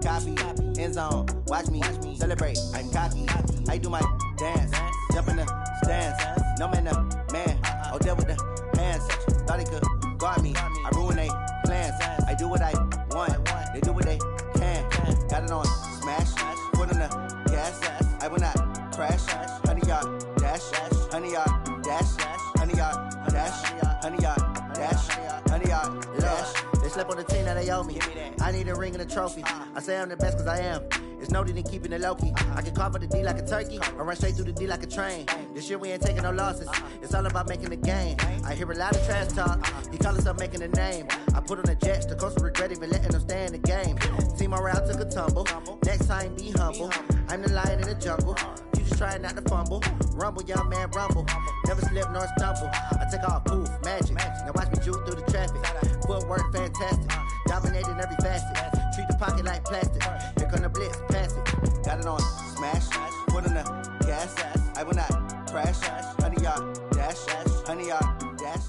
copy, end zone, watch me celebrate. I'm cocky, I do my dance, jump in the stands, no man, man, oh, there with the hands, thought he could guard me, I ruin they plans, I do what I want, they do what they can, got it on smash, put on the gas, I will not crash, 100-yard dash, 100-yard dash, 100-yard dash, 100-yard dash, 100-yard dash. They slept on the team that they owe me. I need a ring and a trophy. I say I'm the best cause I am. It's no need in keeping it low-key. I can carve up the D like a turkey or run straight through the D like a train. This year we ain't taking no losses. It's all about making the game. I hear a lot of trash talk. He call himself making a name. I put on the Jets. The coach will regret even letting them stay in the game. Team morale took a tumble. Next time be humble. I'm the lion in the jungle. You just trying not to fumble. Rumble, young man, rumble. Never slip nor stumble. I take off, poof, magic. Now watch me juke through the traffic. Footwork fantastic. Dominating every facet. Treat the pocket like plastic. Here come the blitz, pass it. Got it on smash. Put on the gas. I will not crash. 100-yard dash. 100-yard dash.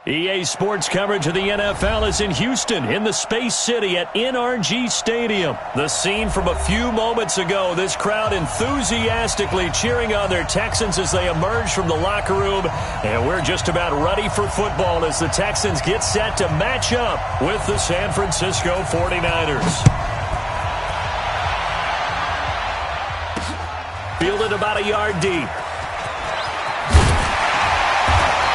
EA Sports coverage of the NFL is in Houston, in the Space City at NRG Stadium. The scene from a few moments ago, this crowd enthusiastically cheering on their Texans as they emerge from the locker room. And we're just about ready for football as the Texans get set to match up with the San Francisco 49ers. Fielded about a yard deep.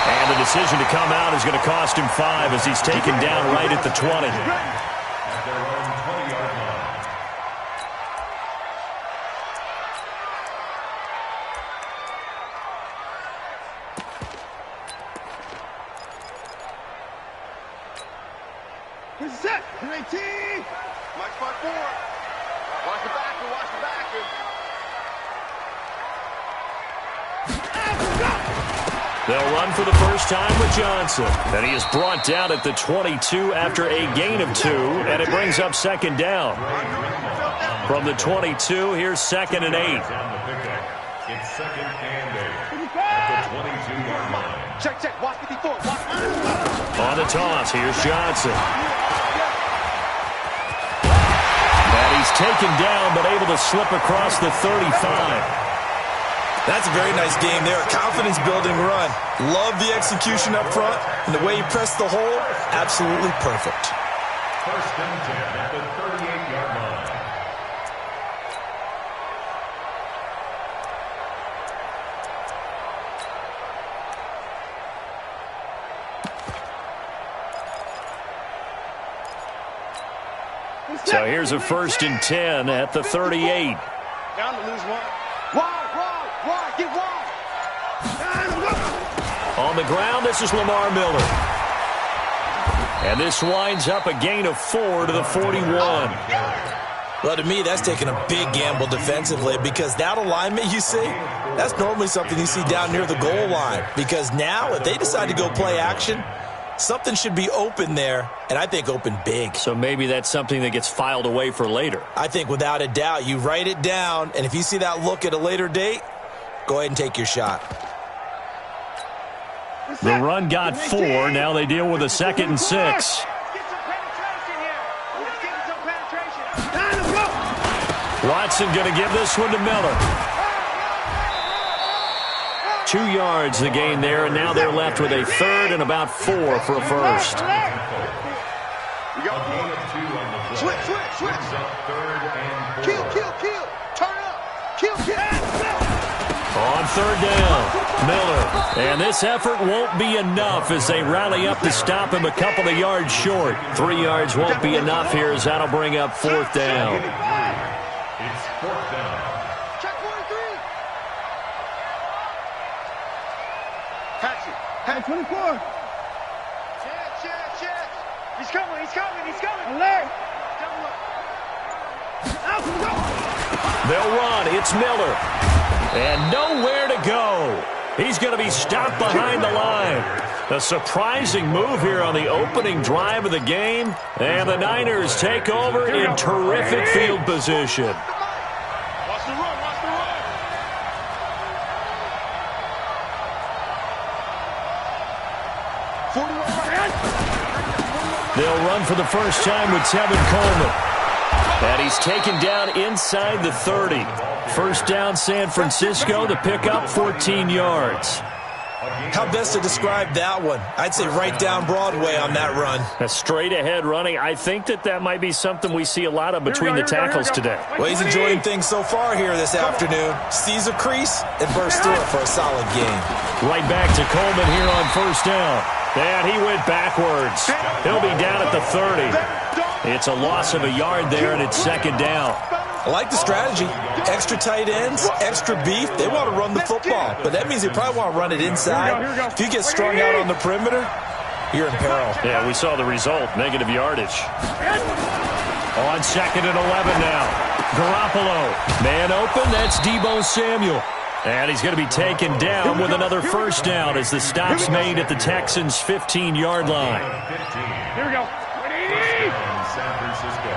And the decision to come out is going to cost him 5 as he's taken down right at the 20. Here's the set. 18. Mike front forward. Watch the backer. Watch the backer. They'll run for the first time with Johnson. And he is brought down at the 22 after a gain of 2, and it brings up second down. From the 22, here's 2nd and 8. It's 2nd and 8 at the 22-yard line. Check, check. Watch 54. Watch. On the toss, here's Johnson. And he's taken down, but able to slip across the 35. That's a very nice game there. Confidence-building run. Love the execution up front. And the way he pressed the hole, absolutely perfect. 1st and 10 at the 38-yard line. So here's a 1st and 10 at the 38. Down to lose one. Wide, get wide. On the ground, this is Lamar Miller. And this winds up a gain of 4 to the 41. Well, to me, that's taking a big gamble defensively because that alignment you see, that's normally something you see down near the goal line. Because now, if they decide to go play action, something should be open there, and I think open big. So maybe that's something that gets filed away for later. I think without a doubt, you write it down, and if you see that look at a later date, go ahead and take your shot. The run got 4. Now they deal with a 2nd and 6. Get some penetration here. Let's get some penetration. Watson going to give this one to Miller. 2 yards the gain there, and now they're left with a 3rd and about 4 for a first. Switch. Kill. Turn up. Kill. On 3rd down, Miller. And this effort won't be enough as they rally up to stop him a couple of yards short. 3 yards won't be enough here as that'll bring up 4th down. It's 4th down. Check 43. Catch it. Catch 24. Check. He's coming. Alert. They'll run. It's Miller. And nowhere to go. He's going to be stopped behind the line. A surprising move here on the opening drive of the game. And the Niners take over in terrific field position. Watch the run. 41. They'll run for the first time with Tevin Coleman. And he's taken down inside the 30. First down, San Francisco. The pickup, 14 yards. How best to describe that one? I'd say right down Broadway on that run. A straight-ahead running. I think that might be something we see a lot of between the tackles today. Well, he's enjoying things so far here this afternoon. Sees a crease and bursts through it for a solid gain. Right back to Coleman here on first down. And he went backwards. He'll be down at the 30. It's a loss of a yard there, and it's second down. I like the strategy. Extra tight ends, extra beef. They want to run the football, but that means they probably want to run it inside. If you get strung out on the perimeter, you're in peril. Yeah, we saw the result, negative yardage. On second and 11 now. Garoppolo. Man open, that's Deebo Samuel. And he's going to be taken down with another first down as the stop's made at the Texans' 15-yard line. Here we go. San Francisco.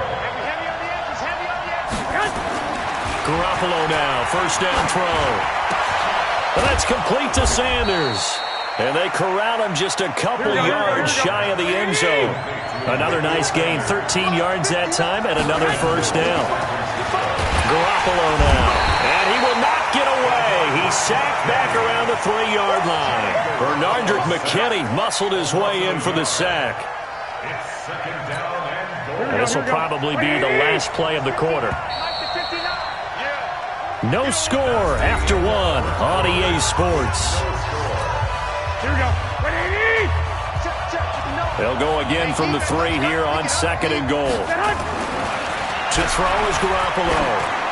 Garoppolo now, first down throw. And that's complete to Sanders. And they corral him just a couple yards shy of the end zone. Another nice gain, 13 yards that time, and another first down. Garoppolo now, and he will not get away. He's sacked back around the 3-yard line. Bernardrick McKinney muscled his way in for the sack. And this will probably be the last play of the quarter. No score after one on EA Sports. Here we go. They'll go again from the 3 here on second and goal. To throw is Garoppolo.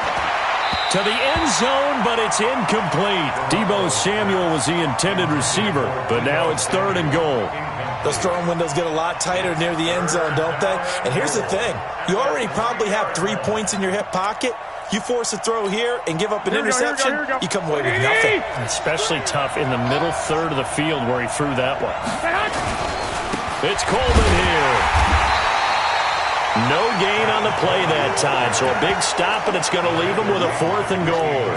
To the end zone, but it's incomplete. Deebo Samuel was the intended receiver, but now it's third and goal. Those throwing windows get a lot tighter near the end zone, don't they? And here's the thing. You already probably have 3 points in your hip pocket. You force a throw here and give up an interception, you come away with nothing. Especially tough in the middle third of the field where he threw that one. It's Coleman here. No gain on the play that time, so a big stop, and it's going to leave him with a 4th and goal.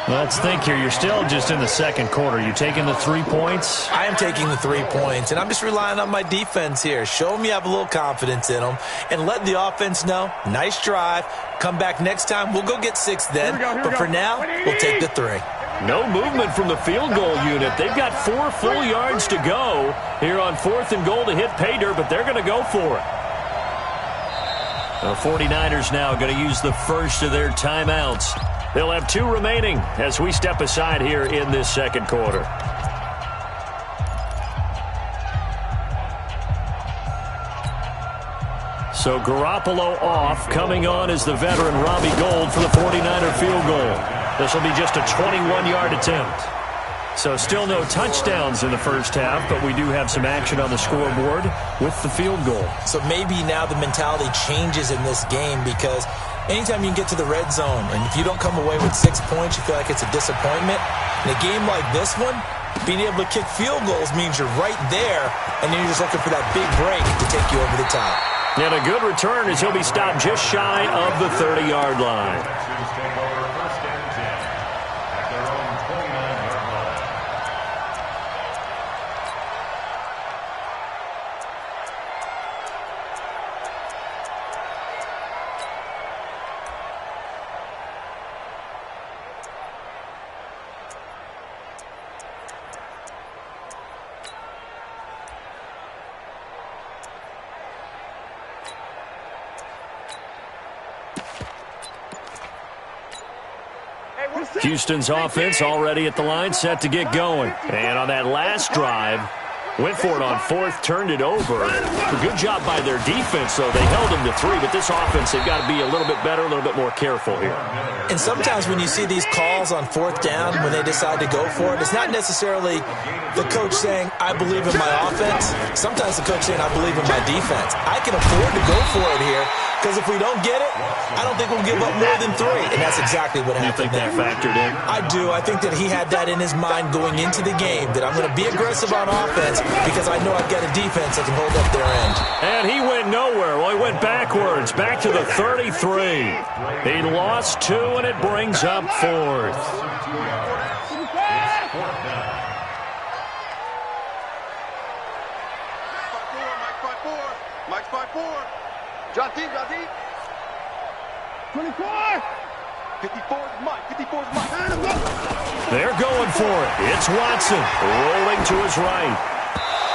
Let's think here. You're still just in the second quarter. You taking the 3 points? I am taking the 3 points, and I'm just relying on my defense here. Show them you have a little confidence in them, and let the offense know, nice drive. Come back next time. We'll go get 6 then, but for now, we'll take the 3. No movement from the field goal unit. They've got 4 full yards to go here on 4th and goal to hit pay dirt, but they're going to go for it. The 49ers now going to use the first of their timeouts. They'll have 2 remaining as we step aside here in this second quarter. So Garoppolo off. Coming on is the veteran Robbie Gould for the 49er field goal. This will be just a 21-yard attempt. So still no touchdowns in the first half, but we do have some action on the scoreboard with the field goal. So maybe now the mentality changes in this game because anytime you can get to the red zone, and if you don't come away with 6 points, you feel like it's a disappointment. In a game like this one, being able to kick field goals means you're right there, and then you're just looking for that big break to take you over the top. And a good return as he'll be stopped just shy of the 30-yard line. Houston's offense already at the line, set to get going. And on that last drive, went for it on 4th, turned it over. A good job by their defense, though. They held them to 3, but this offense, they've got to be a little bit better, a little bit more careful here. And sometimes when you see these calls on 4th down, when they decide to go for it, it's not necessarily the coach saying, I believe in my offense. Sometimes the coach saying, I believe in my defense. I can afford to go for it here, because if we don't get it, I don't think we'll give up more than 3. And that's exactly what happened. You think that factored in? I do. I think that he had that in his mind going into the game, that I'm going to be aggressive on offense because I know I've got a defense that can hold up their end. And he went nowhere. Well, he went backwards, back to the 33. He lost 2, and it brings up 4th. Mike spot 4. Drop deep, drop deep. 24. 54 is Mike. 54 is Mike. They're going for it. It's Watson rolling to his right.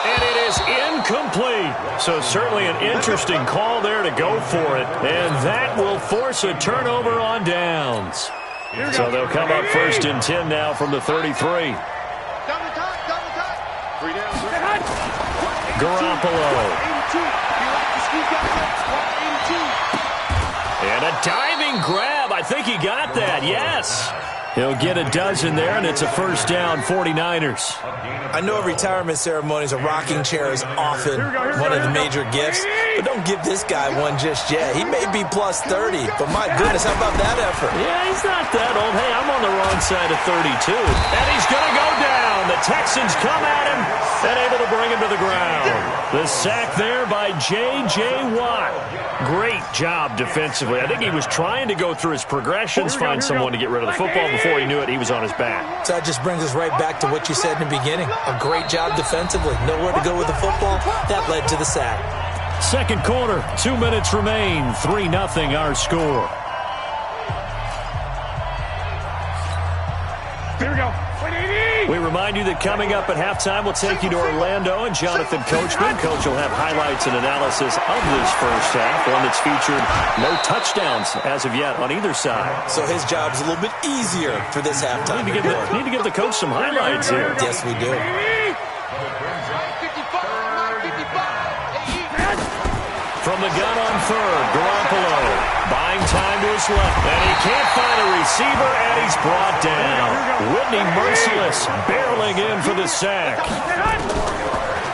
And it is incomplete. So certainly an interesting call there to go for it. And that will force a turnover on downs. So they'll come up first and 10 now from the 33. Double time, double time. 3 down, 3. Garoppolo. 82. You like to squeeze that 82. And a diving grab. I think he got that. Yes. He'll get a dozen there, and it's a first down, 49ers. I know retirement ceremonies, a rocking chair is often one of the major gifts, but don't give this guy one just yet. He may be plus 30, but my goodness, how about that effort? Yeah, he's not that old. Hey, I'm on the wrong side of 32. And he's going to go down. The Texans come at him and able to bring him to the ground. The sack there by J.J. Watt. Great job defensively. I think he was trying to go through his progressions, find someone to get rid of the football. Before he knew it, he was on his back. So that just brings us right back to what you said in the beginning. A great job defensively. Nowhere to go with the football. That led to the sack. Second quarter, 2 minutes remain. 3-0 our score. Here we go. We remind you that coming up at halftime, we'll take you to Orlando and Jonathan Coachman. Coach will have highlights and analysis of this first half, one that's featured no touchdowns as of yet on either side. So his job's a little bit easier for this halftime. Need to give the coach some highlights here. Yes, we do. From the gun on third, Garoppolo buying time to his left, and he can't find a receiver, and he's brought down. Whitney Merciless barreling in for the sack.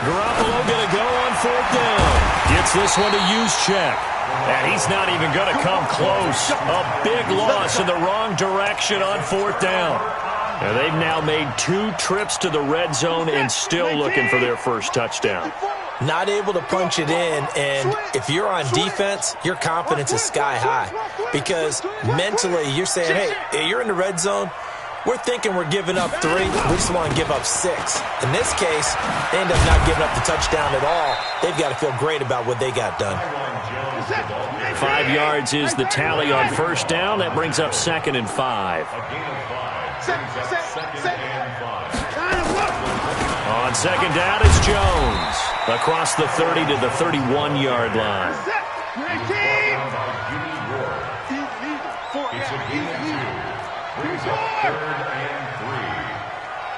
Garoppolo going to go on fourth down. Gets this one to Juszczyk, and he's not even going to come close. A big loss in the wrong direction on fourth down. And they've now made 2 trips to the red zone and still looking for their first touchdown. Not able to punch it in, and if you're on defense, your confidence is sky high because mentally you're saying, hey, you're in the red zone. We're thinking we're giving up 3. We just want to give up 6. In this case, they end up not giving up the touchdown at all. They've got to feel great about what they got done. 5 yards is the tally on first down. That brings up 2nd and 5. On second down, it's Jones. Across the 30 to the 31-yard line. It's a gain of 2. Brings up 3rd and 3.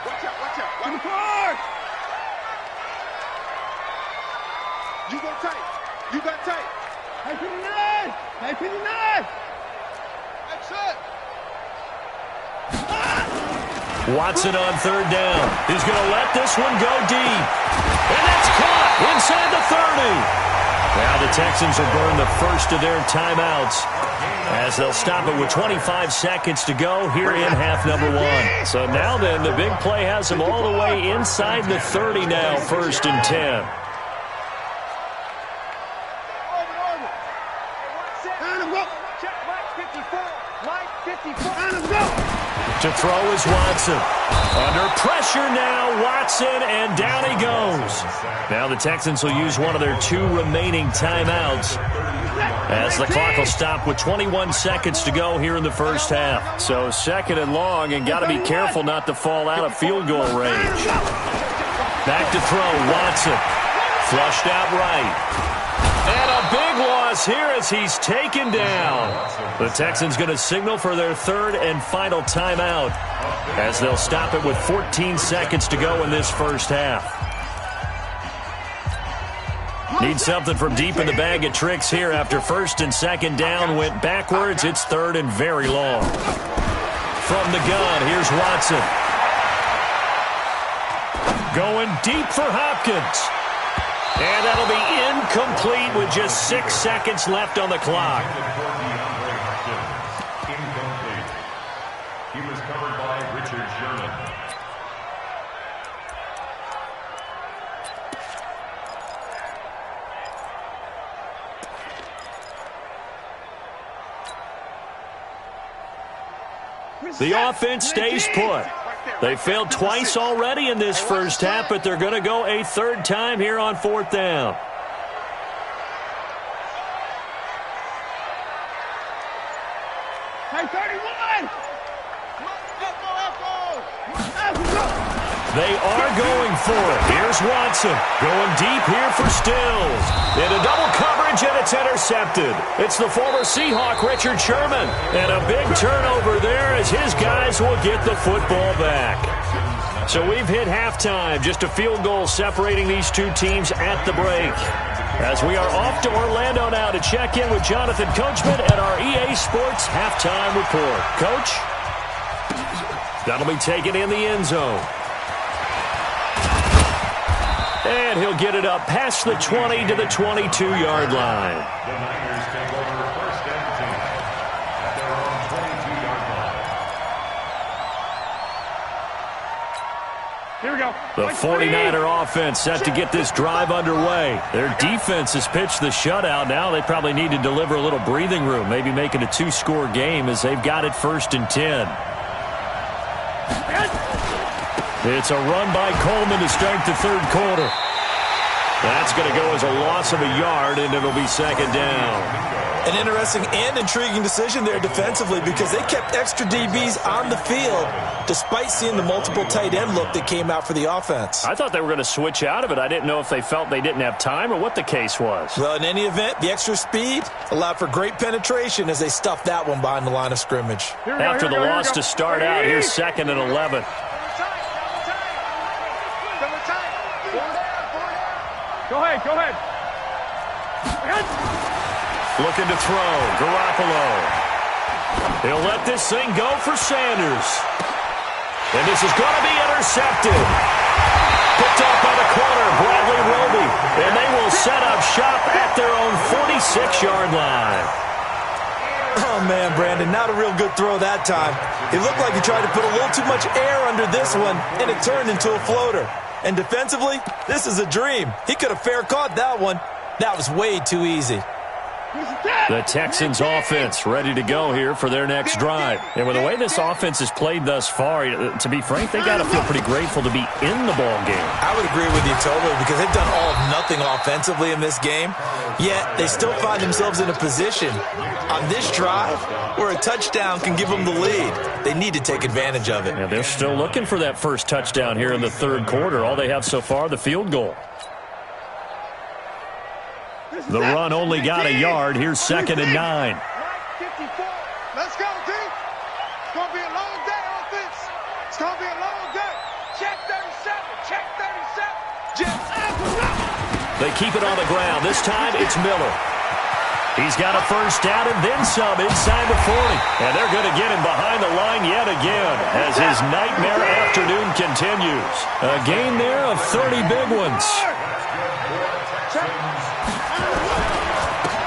Watch out, watch out. On the court. You go tight. You got tight. High 59. High 59. That's it. Watson on third down. He's going to let this one go deep. And that's caught inside the 30. Now the Texans will burn the first of their timeouts as they'll stop it with 25 seconds to go here in half number 1. So now then, the big play has them all the way inside the 30 now, 1st and 10. To throw is Watson. Under pressure now, Watson, and down he goes. Now the Texans will use one of their 2 remaining timeouts as the clock will stop with 21 seconds to go here in the first half. So 2nd and long, and got to be careful not to fall out of field goal range. Back to throw, Watson. Flushed out right. And a big loss here as he's taken down. The Texans going to signal for their 3rd and final timeout as they'll stop it with 14 seconds to go in this first half. Need something from deep in the bag of tricks here after 1st and 2nd down went backwards. It's 3rd and very long. From the gun, here's Watson. Going deep for Hopkins. And that'll be incomplete with just 6 seconds left on the clock. Incomplete. He was covered by Richard Sherman. The offense stays put. They failed twice already in this first half, but they're going to go a 3rd time here on 4th down. 31. They are going for it. Here's Watson going deep here for Stills. Into double coverage, and it's intercepted. It's the former Seahawk, Richard Sherman. And a big turnover there as his guys will get the football back. So we've hit halftime. Just a field goal separating these two teams at the break. As we are off to Orlando now to check in with Jonathan Coachman at our EA Sports Halftime Report. Coach? That'll be taken in the end zone. And he'll get it up past the 20 to the 22-yard line. The Niners take over first and 10 at their own 22-yard line. Here we go. The 49er offense set to get this drive underway. Their defense has pitched the shutout. Now they probably need to deliver a little breathing room, maybe make it a two-score game as they've got it first and 10. It's a run by Coleman to start the third quarter. That's going to go as a loss of a yard, and it'll be second down. An interesting and intriguing decision there defensively because they kept extra DBs on the field despite seeing the multiple tight end look that came out for the offense. I thought they were going to switch out of it. I didn't know if they felt they didn't have time or what the case was. Well, in any event, the extra speed allowed for great penetration as they stuffed that one behind the line of scrimmage. After the loss to start out, here's second and 11. Go ahead. Looking to throw. Garoppolo. He'll let this thing go for Sanders. And this is going to be intercepted. Picked off by the corner, Bradley Roby. And they will set up shop at their own 46-yard line. Oh, man, Brandon, not a real good throw that time. It looked like he tried to put a little too much air under this one, and it turned into a floater. And defensively, this is a dream. He could have fair caught that one. That was way too easy. The Texans offense ready to go here for their next drive. And with the way this offense has played thus far, to be frank, they got to feel pretty grateful to be in the ball game. I would agree with you totally because they've done all of nothing offensively in this game, yet they still find themselves in a position on this drive where a touchdown can give them the lead. They need to take advantage of it. Yeah, they're still looking for that first touchdown here in the third quarter. All they have so far, the field goal. The run only got a yard. Here's second and 9. Let's go, D. It's going to be a long day, offense. It's going to be a long day. Check 37. Check 37. They keep it on the ground. This time it's Miller. He's got a first down and then some inside the 40. And they're going to get him behind the line yet again as his nightmare afternoon continues. A gain there of 30 big ones.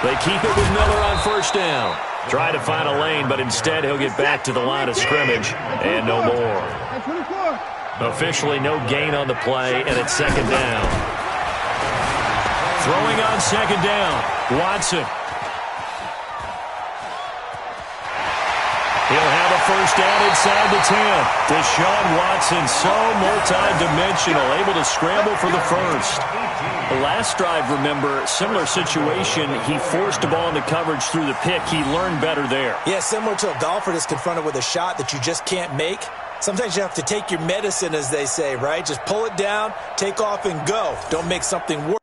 They keep it with Miller on first down. Try to find a lane, but instead he'll get back to the line of scrimmage and no more. Officially no gain on the play, and it's second down. Throwing on second down, Watson. He'll have a first down inside the 10. Deshaun Watson, so multi-dimensional, able to scramble for the first. The last drive, remember, similar situation. He forced the ball into coverage through the pick. He learned better there. Yeah, similar to a golfer that's confronted with a shot that you just can't make. Sometimes you have to take your medicine, as they say, right? Just pull it down, take off, and go. Don't make something worse.